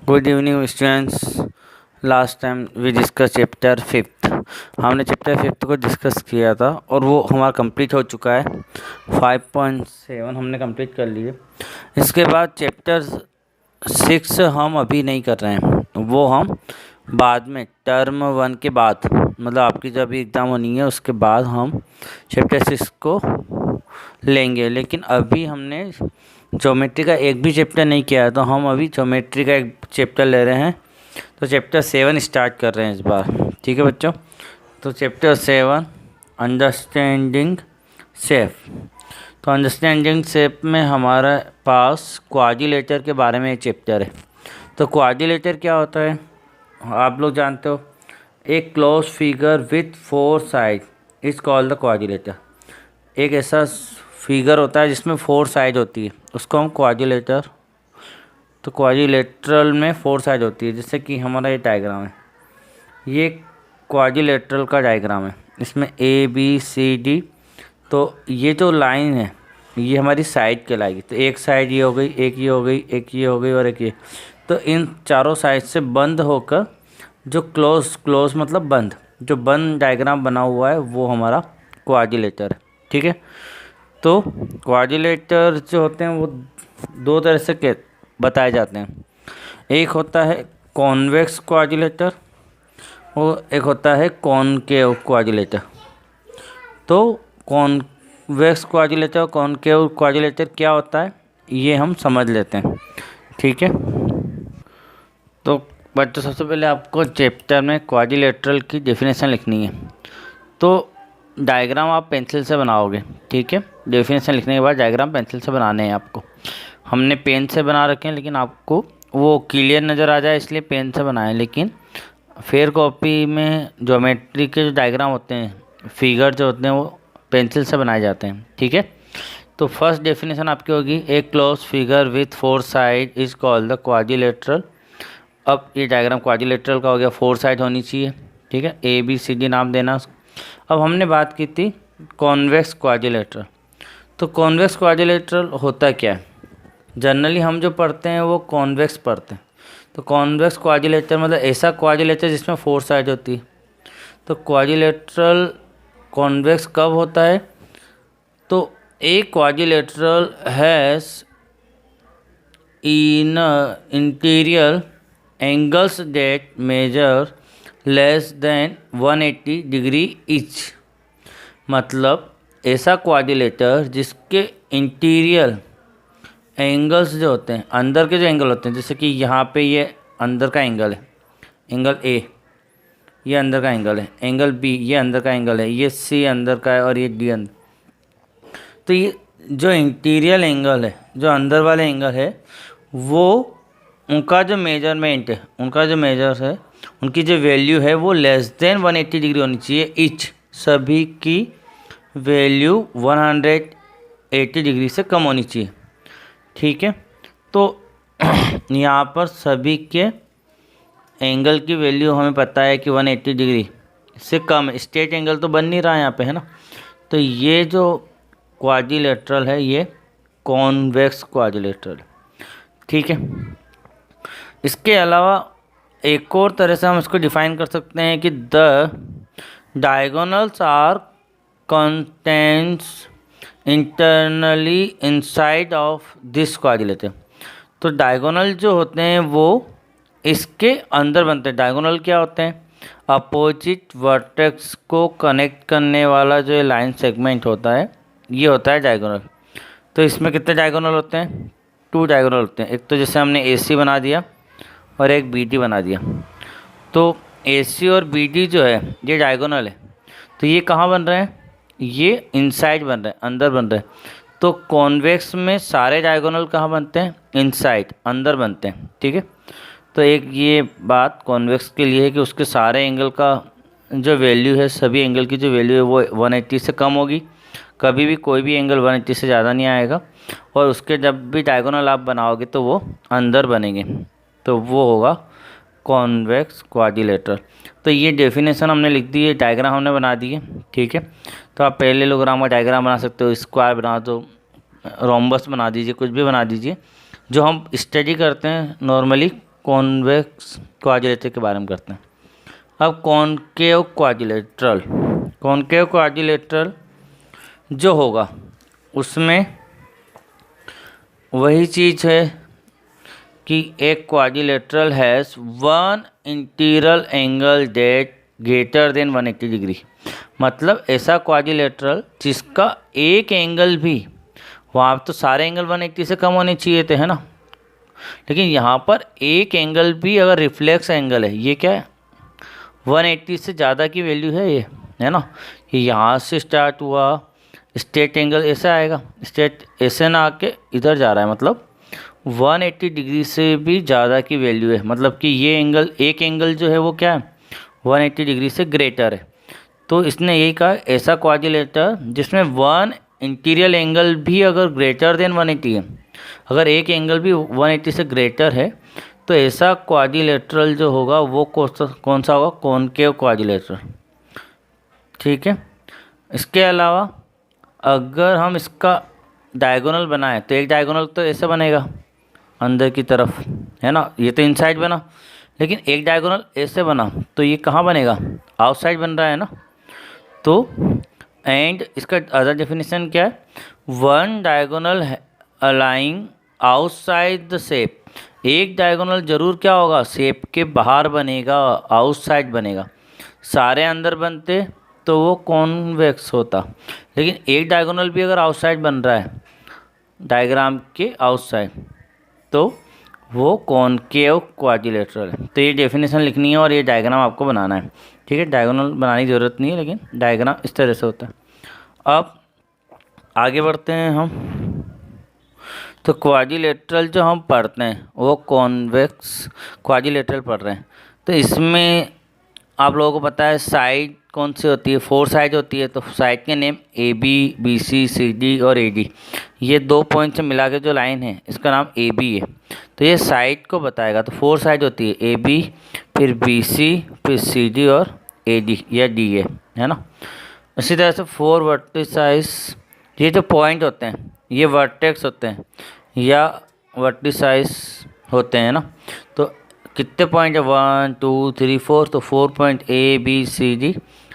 Good evening students. Last time we discuss chapter 5th। हमने chapter 5th को discuss किया था और वो हमारा कंप्लीट हो चुका है। 5.7 हमने कंप्लीट कर लिए। इसके बाद चैप्टर 6 हम अभी नहीं कर रहे हैं, वो हम बाद में टर्म 1 के बाद, मतलब आपकी जब एग्ज़ाम होनी है उसके बाद हम चैप्टर 6 को लेंगे। लेकिन अभी हमने ज्योमेट्री का एक भी चैप्टर नहीं किया है, तो हम अभी ज्योमेट्री का एक चैप्टर ले रहे हैं। तो चैप्टर 7 स्टार्ट कर रहे हैं इस बार, ठीक है बच्चों। तो चैप्टर 7 अंडरस्टैंडिंग शेप। तो अंडरस्टैंडिंग शेप में हमारे पास क्वाड्रिलेटर के बारे में एक चैप्टर है। तो क्वाड्रिलेटर क्या होता है आप लोग जानते हो, एक close figure with 4 side is called the quadrilateral. एक ऐसा फिगर होता है जिसमें 4 साइड होती है, उसको हम क्वाड्रिलेटर। तो क्वाड्रिलेटरल में 4 साइड होती है, जैसे कि हमारा ये डायग्राम है, ये क्वाड्रिलेटरल का डायग्राम है। इसमें ए बी सी डी, तो ये जो लाइन है ये हमारी साइड कहलाएगी। तो एक साइड ये हो गई, एक ये हो गई, एक ये हो गई और एक ये। तो इन चारों साइड से बंद होकर जो क्लोज मतलब बंद, जो बंद डायग्राम बना हुआ है वो हमारा क्वाड्रिलेटर है, ठीक है। तो क्वाड्रिलेटर जो होते हैं वो दो तरह से बताए जाते हैं। एक होता है कॉन्वेक्स क्वाड्रिलेटर और एक होता है कॉनकेव क्वाड्रिलेटर। तो कॉन्वेक्स क्वाड्रिलेटर और कॉनकेव क्वाड्रिलेटर क्या होता है ये हम समझ लेते हैं, ठीक है। तो बच्चों सबसे पहले आपको चैप्टर में क्वाड्रिलेटरल की डेफिनेशन लिखनी है। तो डायग्राम आप पेंसिल से बनाओगे, ठीक है। डेफिनेशन लिखने के बाद डायग्राम पेंसिल से बनाने हैं आपको। हमने पेन से बना रखे हैं, लेकिन आपको वो क्लियर नज़र आ जाए इसलिए पेन से बनाएं। लेकिन फेयर कॉपी में ज्योमेट्री के जो डायग्राम होते हैं, फिगर जो होते हैं, वो पेंसिल से बनाए जाते हैं, ठीक है। तो फर्स्ट डेफिनेशन आपकी होगी, एक close figure with 4 side is called the quadrilateral. अब ये डायग्राम क्वाड्रिलेटरल का हो गया, 4 साइड होनी चाहिए, ठीक है। ए बी सी डी नाम देना। अब हमने बात की थी कॉन्वेक्स क्वाड्रिलेटरल। तो कॉन्वेक्स क्वाड्रिलेटरल होता क्या है, जनरली हम जो पढ़ते हैं वो कॉन्वेक्स पढ़ते हैं। तो कॉन्वेक्स क्वाड्रिलेटरल मतलब ऐसा क्वाड्रिलेटर जिसमें 4 साइड होती है। तो क्वाड्रिलेटरल कॉन्वेक्स कब होता है, तो एक quadrilateral has interior angles that measure less than 180 degree each. मतलब ऐसा क्वाड्रिलेटर जिसके इंटीरियर एंगल्स जो होते हैं, अंदर के जो एंगल होते हैं, जैसे कि यहाँ पे ये अंदर का एंगल है, एंगल ए, ये अंदर का एंगल है, एंगल बी ये अंदर का एंगल है, ये सी अंदर का है और ये डी अंदर। तो ये जो इंटीरियर एंगल है, जो अंदर वाले एंगल है, वो उनका जो मेजरमेंट है, उनका जो मेजर है, उनकी जो वैल्यू है वो लेस देन 180 डिग्री होनी चाहिए ईच। सभी की वैल्यू 180 डिग्री से कम होनी चाहिए, ठीक है। तो यहाँ पर सभी के एंगल की वैल्यू हमें पता है कि 180 डिग्री से कम। स्ट्रेट एंगल तो बन नहीं रहा यहाँ पे, है ना। तो ये जो क्वाड्रिलेटरल है ये कॉन्वेक्स क्वाड्रिलेटरल, ठीक है। इसके अलावा एक और तरह से हम इसको डिफाइन कर सकते हैं कि the diagonals are contents internally inside of this quadrilateral. तो डायगोनल जो होते हैं वो इसके अंदर बनते हैं। डायगोनल क्या होते हैं, अपोजिट वर्टेक्स को कनेक्ट करने वाला जो लाइन सेगमेंट होता है ये होता है डायगोनल। तो इसमें कितने डायगोनल होते हैं, 2 डायगोनल होते हैं। एक तो जैसे हमने AC बना दिया और एक BD बना दिया। तो AC और BD जो है ये डायगोनल है। तो ये कहाँ बन रहे हैं, ये इनसाइड बन रहे हैं, अंदर बन रहे हैं। तो कॉन्वेक्स में सारे डायगोनल कहाँ बनते हैं, इनसाइड, अंदर बनते हैं, ठीक है। तो एक ये बात कॉन्वेक्स के लिए है कि उसके सारे एंगल का जो वैल्यू है, सभी एंगल की जो वैल्यू है वो 180 से कम होगी। कभी भी कोई भी एंगल 180 से ज़्यादा नहीं आएगा। और उसके जब भी डायगोनल आप बनाओगे तो वो अंदर बनेंगे, तो वो होगा कॉन्वेक्स क्वाड्रिलेटरल। तो ये डेफिनेशन हमने लिख दी है, डायग्राम हमने बना दी है, ठीक है। तो आप पैरेललोग्राम का डायग्राम बना सकते हो, स्क्वायर बना दो, रोम्बस बना दीजिए, कुछ भी बना दीजिए। जो हम स्टडी करते हैं नॉर्मली कॉन्वेक्स क्वाड्रिलेटरल के बारे में करते हैं। अब कॉनकेव क्वाड्रिलेटरल जो होगा उसमें वही चीज़ है कि एक quadrilateral has one interior angle date greater than 180 degree. मतलब ऐसा क्वाड्रिलेटरल जिसका एक एंगल भी, वहाँ तो सारे एंगल 180 से कम होने चाहिए थे, है ना, लेकिन यहाँ पर एक एंगल भी अगर रिफ्लेक्स एंगल है, ये क्या है 180 से ज़्यादा की वैल्यू है ये, है ना, ये यहाँ से स्टार्ट हुआ, स्ट्रेट एंगल ऐसे आएगा, स्ट्रेट ऐसे ना आके इधर जा रहा है, मतलब 180 डिग्री से भी ज़्यादा की वैल्यू है, मतलब कि ये एंगल, एक एंगल जो है वो क्या है 180 डिग्री से ग्रेटर है। तो इसने यही कहा ऐसा क्वाड्रिलेटर जिसमें वन इंटीरियर एंगल भी अगर ग्रेटर देन 180 है, अगर एक एंगल भी 180 से ग्रेटर है, तो ऐसा क्वाड्रिलेटरल जो होगा वो कौन सा होगा, कॉनकेव क्वाड्रिलेटरल। ठीक है। इसके अलावा अगर हम इसका डायगोनल बनाएं तो एक डायगोनल तो ऐसे बनेगा अंदर की तरफ, है ना, ये तो इनसाइड बना, लेकिन एक डायगोनल ऐसे बना तो ये कहाँ बनेगा, आउटसाइड बन रहा है ना। तो एंड इसका अदर डेफिनेशन क्या है, one diagonal lying outside the shape, एक डायगोनल जरूर क्या होगा शेप के बाहर बनेगा, आउटसाइड बनेगा। सारे अंदर बनते तो वो कॉन्वेक्स होता, लेकिन एक डायगोनल भी अगर आउटसाइड बन रहा है डायग्राम के आउटसाइड तो वो कॉनकेव क्वाड्रिलेटरल है। तो ये डेफिनेशन लिखनी है और ये डायग्राम आपको बनाना है। ठीक है, डायगोनल बनाने की ज़रूरत नहीं है, लेकिन डायग्राम इस तरह से होता है। अब आगे बढ़ते हैं हम। तो क्वाड्रिलेटरल जो हम पढ़ते हैं वो कॉन्वेक्स क्वाड्रिलेटरल पढ़ रहे हैं। तो इसमें आप लोगों को पता है साइड कौन सी होती है, 4 साइड होती है। तो साइड के name A B, B C, C D और ए डी, ये 2 पॉइंट से मिला के जो लाइन है इसका नाम ए बी है। तो ये साइड को बताएगा। तो 4 साइड होती है, ए बी, फिर बी सी, फिर सी डी और ए डी या डी है ना। इसी तरह से 4 वर्टिसाइज, ये जो पॉइंट होते हैं ये वर्टेक्स होते हैं या वर्टिसाइज होते हैं ना। तो कितने पॉइंट है, 1 2 3 4, तो 4 point A B C D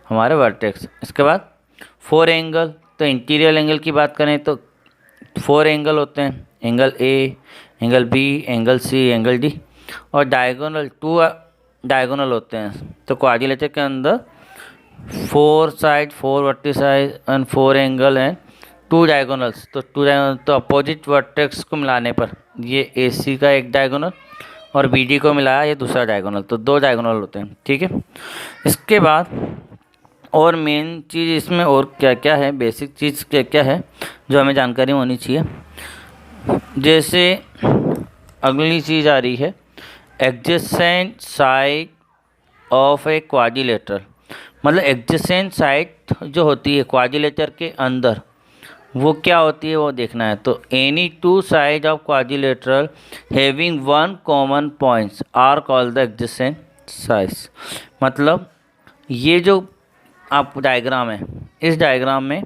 हमारे वर्टेक्स। इसके बाद 4 एंगल, तो इंटीरियर एंगल की बात करें तो 4 एंगल होते हैं, angle A, angle B, angle C, angle D. और डायगोनल 2 डायगोनल होते हैं। तो क्वाड्रिलेटरल के अंदर 4 side, 4 vertices and 4 angle and 2 diagonals. तो 2 डायगोनल तो अपोजिट वर्टेक्स को मिलाने पर ये ए सी का एक डायगोनल और बी डी को मिलाया ये दूसरा डायगोनल, तो 2 डायगोनल होते हैं। ठीक है। इसके बाद और मेन चीज़ इसमें और क्या क्या है, बेसिक चीज़ क्या क्या है जो हमें जानकारी होनी चाहिए। जैसे अगली चीज़ आ रही है adjacent side of a quadrilateral, मतलब एडजेसेंट साइड जो होती है क्वाड्रिलेटर के अंदर वो क्या होती है वो देखना है। तो any 2 side of quadrilateral having 1 common points are called the adjacent sides. मतलब ये जो आप डायग्राम है, इस डायग्राम में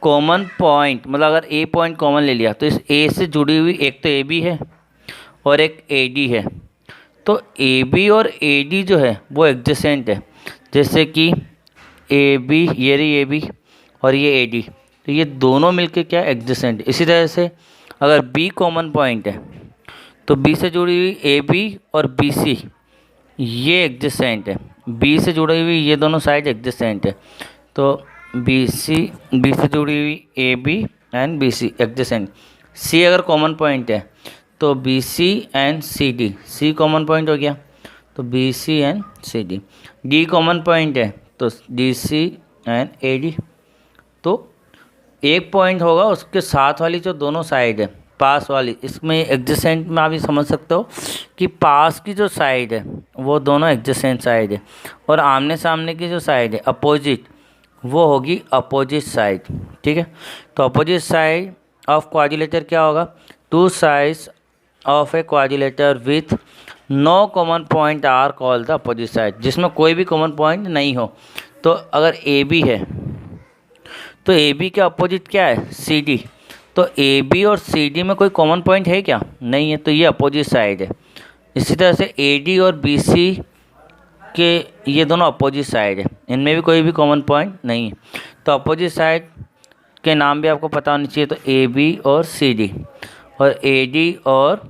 कॉमन पॉइंट, मतलब अगर ए पॉइंट कॉमन ले लिया तो इस ए से जुड़ी हुई एक तो ए बी है और एक ए डी है। तो ए बी और ए डी जो है वो एडजेसेंट है। जैसे कि ए बी, ये रही ए बी और ये ए डी, तो ये दोनों मिलके क्या एडजेसेंट। इसी तरह से अगर बी कॉमन पॉइंट है तो बी से जुड़ी हुई ए बी और बी सी ये एडजेसेंट है। बी से जुड़ी हुई ये दोनों साइड एडजेसेंट है। तो बी से जुड़ी हुई A B and B C adjacent. C अगर कॉमन पॉइंट है तो B C and C D, C common point हो गया तो B C and C D. D common point है तो D C and A D. तो एक पॉइंट होगा उसके साथ वाली जो दोनों साइड है पास वाली, इसमें एडजेसेंट में आप ये समझ सकते हो कि पास की जो साइड है वो दोनों एडजेसेंट साइड है और आमने सामने की जो साइड है अपोजिट वो होगी अपोजिट साइड। ठीक है। तो अपोजिट साइड ऑफ क्वाड्रिलेटर क्या होगा, 2 sides of a quadrilateral with no common point are called the opposite side, जिसमें कोई भी कॉमन पॉइंट नहीं हो। तो अगर ए बी है तो ए बी के अपोजिट क्या है, सी डी। तो ए बी और सी डी में कोई कॉमन पॉइंट है क्या, नहीं है, तो ये अपोजिट साइड है। इसी तरह से AD और BC के ये दोनों अपोजिट साइड है, इनमें भी कोई भी कॉमन पॉइंट नहीं है। तो अपोजिट साइड के नाम भी आपको पता होनी चाहिए। तो AB और CD और AD और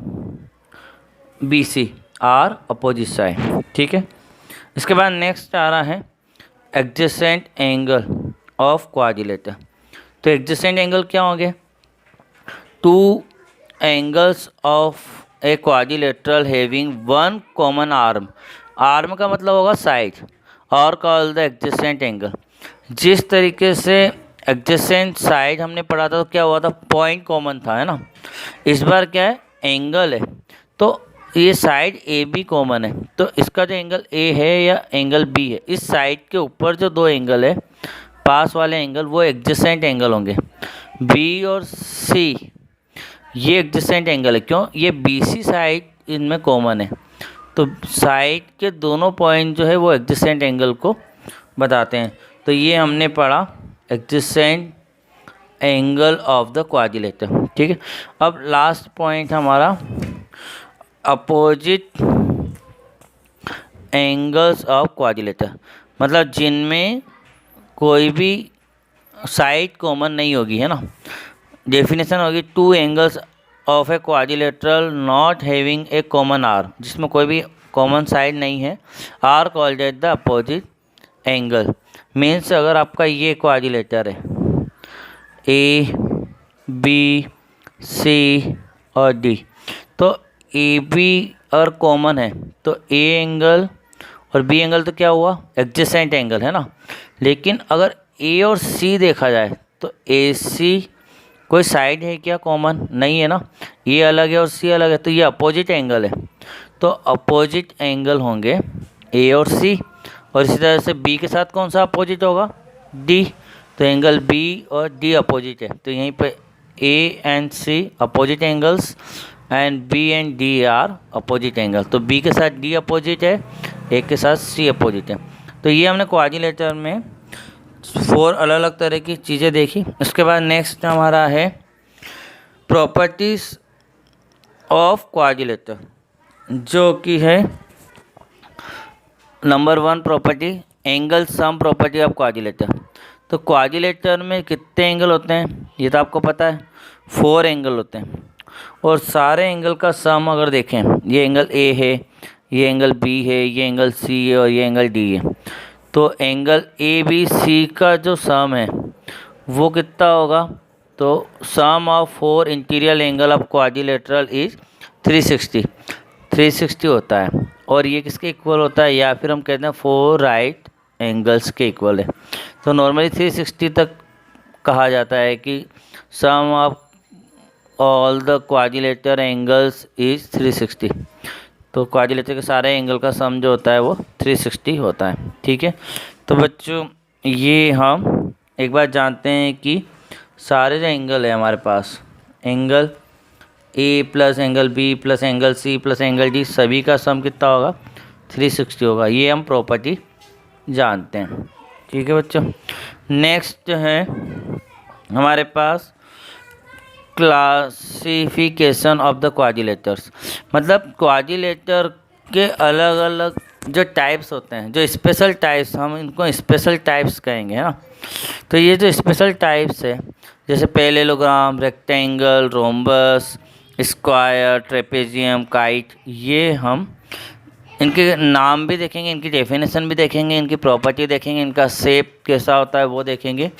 BC आर अपोजिट साइड, ठीक है। इसके बाद नेक्स्ट आ रहा है एडजेसेंट एंगल ऑफ क्वाड्रिलेटर। तो एडजेसेंट एंगल क्या होंगे? To angles of a quadrilateral having one common arm. Arm का मतलब होगा साइड, और कॉल द एडजेसेंट एंगल। जिस तरीके से एडजेसेंट साइड हमने पढ़ा था तो क्या हुआ था? पॉइंट कॉमन था, है ना। इस बार क्या है? एंगल है। तो ये साइड AB कॉमन है, तो इसका जो एंगल A है या एंगल B है, इस साइड के ऊपर जो दो एंगल है पास वाले एंगल, वो एडजेसेंट एंगल होंगे। B और C ये एडजेसेंट एंगल है। क्यों? ये BC साइड इनमें कॉमन है, तो साइड के दोनों पॉइंट जो है वो एडजेसेंट एंगल को बताते हैं। तो ये हमने पढ़ा adjacent angle of the quadrilateral, ठीक है। अब लास्ट पॉइंट हमारा अपोजिट एंगल्स ऑफ क्वाड्रिलेटर, मतलब जिनमें कोई भी साइड कॉमन नहीं होगी, है ना। डेफिनेशन होगी two angles of a quadrilateral not having a common arm, जिसमें कोई भी कॉमन साइड नहीं है, are called at the opposite angle. Means अगर आपका ये क्वाड्रिलेटर है ABC और D, तो AB और कॉमन है, तो A एंगल और B एंगल तो क्या हुआ? एडजेसेंट एंगल, है ना। लेकिन अगर A और C देखा जाए तो AC कोई साइड है क्या कॉमन? नहीं है ना। ये अलग है और C अलग है, तो ये अपोजिट एंगल है। तो अपोजिट एंगल होंगे A और C। और इसी तरह से B के साथ कौन सा अपोजिट होगा? D। तो एंगल B और D अपोजिट है, तो यहीं पे A and C opposite angles and B and D are opposite angle. तो B के साथ D अपोजिट है, A के साथ C अपोजिट है। तो ये हमने क्वाड्रिलेटर में 4 अलग अलग तरह की चीज़ें देखी। उसके बाद नेक्स्ट हमारा है प्रॉपर्टीज ऑफ क्वाड्रिलेटर, जो कि है number 1 property angle sum property of quadrilateral. तो क्वाड्रिलेटर में कितने एंगल होते हैं ये तो आपको पता है, 4 एंगल होते हैं। और सारे एंगल का सम अगर देखें, ये एंगल A है, ये एंगल B है, ये एंगल C है और ये एंगल D है, तो एंगल ABC का जो सम है वो कितना होगा? तो sum of 4 interior angle of quadrilateral is 360 होता है। और ये किसके इक्वल होता है? या फिर हम कहते हैं 4 राइट एंगल्स के इक्वल है। तो नॉर्मली 360 तक कहा जाता है कि sum of all the quadrilateral angles is 360। तो क्वाड्रिलेटर के सारे एंगल का सम जो होता है वो 360 होता है, ठीक है। तो बच्चों ये हम एक बार जानते हैं कि सारे जो एंगल है हमारे पास, angle A plus angle B plus angle C plus angle D, सभी का सम कितना होगा? 360 होगा। ये हम प्रॉपर्टी जानते हैं, ठीक है बच्चों। नेक्स्ट है हमारे पास क्लासिफिकेशन ऑफ द क्वाड्रिलेटर्स, मतलब क्वाड्रिलेटर के अलग अलग जो टाइप्स होते हैं, जो स्पेशल टाइप्स, हम इनको स्पेशल टाइप्स कहेंगे, है ना। तो ये जो स्पेशल टाइप्स है, जैसे parallelogram, rectangle, rhombus, square, trapezium, kite, ये हम इनके नाम भी देखेंगे, इनकी डेफिनेशन भी देखेंगे, इनकी प्रॉपर्टी देखेंगे, इनका शेप कैसा होता है वो देखेंगे।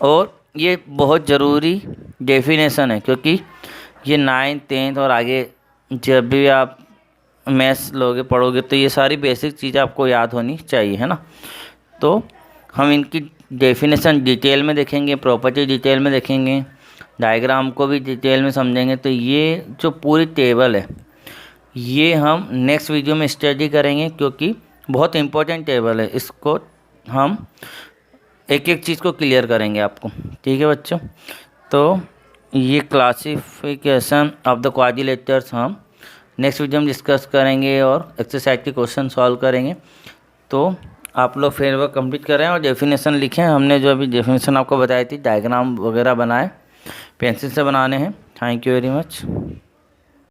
और ये बहुत ज़रूरी डेफिनेशन है, क्योंकि ये 9th 10th और आगे जब भी आप मैथ्स लोगे पढ़ोगे तो ये सारी बेसिक चीज़ें आपको याद होनी चाहिए, है ना। तो हम इनकी डेफिनेशन डिटेल में देखेंगे, प्रॉपर्टी डिटेल में देखेंगे, डायग्राम को भी डिटेल में समझेंगे। तो ये जो पूरी टेबल है ये हम नेक्स्ट वीडियो में स्टडी करेंगे, क्योंकि बहुत इंपॉर्टेंट टेबल है। इसको हम एक एक चीज़ को क्लियर करेंगे आपको, ठीक है बच्चों। तो ये क्लासिफिकेशन ऑफ द क्वाड्रिलेटर्स हम नेक्स्ट वीडियो में डिस्कस करेंगे और एक्सरसाइज के क्वेश्चन सॉल्व करेंगे। तो आप लोग फिर वो कंप्लीट करें और डेफिनेशन लिखें। हमने जो अभी डेफिनेशन आपको बताई थी, डायग्राम वगैरह बनाए, पेंसिल से बनाने हैं। Thank you very much.